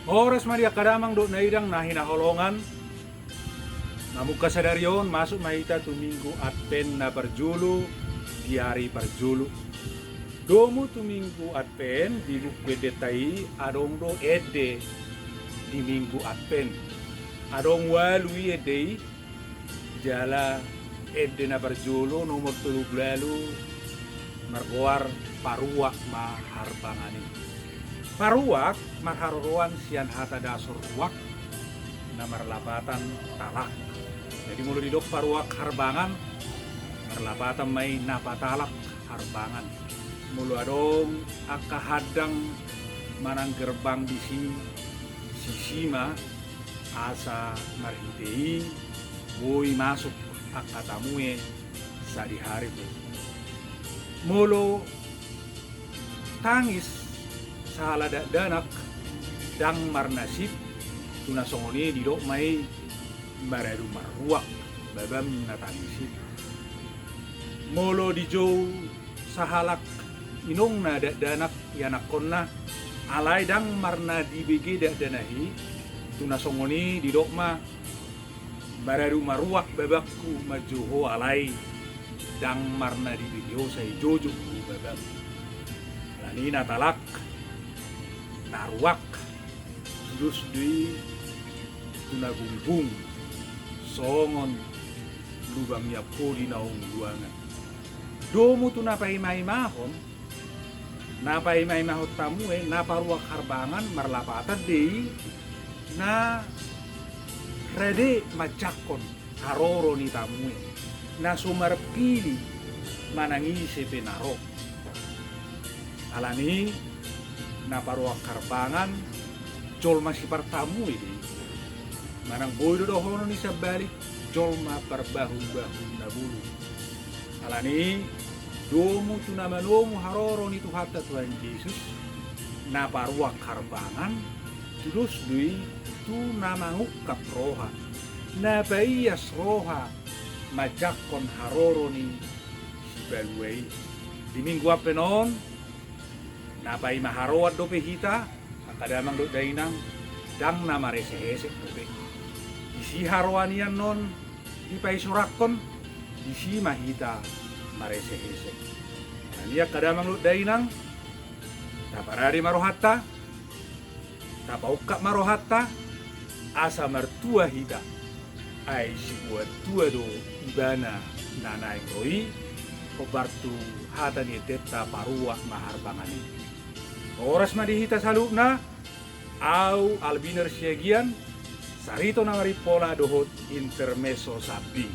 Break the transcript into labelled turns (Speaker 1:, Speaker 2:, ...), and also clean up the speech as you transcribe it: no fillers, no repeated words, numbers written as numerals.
Speaker 1: Oras Maria kadamang do na idang nahinaholongan. Namuka sa daryon, masuk mahita tuminggu Advent na berjulu di hari berjulu. Domu tuminggu Advent di bukwe detai adong do ede di minggu Advent. Adong walui ede jala ede na berjulu nomor 30 margoar paruak maharbangani. Paruak marharuan sian hata dasur ruak na marlapatan talak. Jadi mulu didok paruak harbangan marlapatan may napatalak harbangan. Mulu adong akahadang manang gerbang di sini sisima asa marhitei boy masuk akatamue sa di hari po. Mulu tangis sa haladanak dang marnasib tunasongoni didok may maradu maruak babam natangisip. Molo di jow sa halak inong na danak yanakon na alay dang marna dibigi danahi tunasongoni didok ma maradu maruak babakku majuho alay dang marna dibigi sa ijojo babam. Lani natalak naruak terus di tunagungbung songon lubangnya po di naong luangan. Domo tu napaimahon tamue naparuak harbangan marlapatan dei na rede macakon haroro ni tamue na sumarpili manangisi penaro alani naparuak harbangan jol masih pertamu ini manang boy dohono ni sa balik jol ma perbahu-bahu na bulu alani domu tu namanomu haroro ni Tuhata Tuhan Yesus naparuak harbangan terus dui tu namangukap roha nabayas roha majakon haroro ni si baluai di minggu apenon napai maharoat dope hita kadamang do dainang dang na marese-hese dope isi harwanian non di paisurakon isi mahita marese-hese kania kadamang do dainang taparari marohatta tapaukak marohatta asa mertua hita ai si buat tua do ibana nanai roi kobartu hata ni teta parua maharbangani. Oras madihita salubna au albiner siegian sarito na maripola dohot intermeso sabi.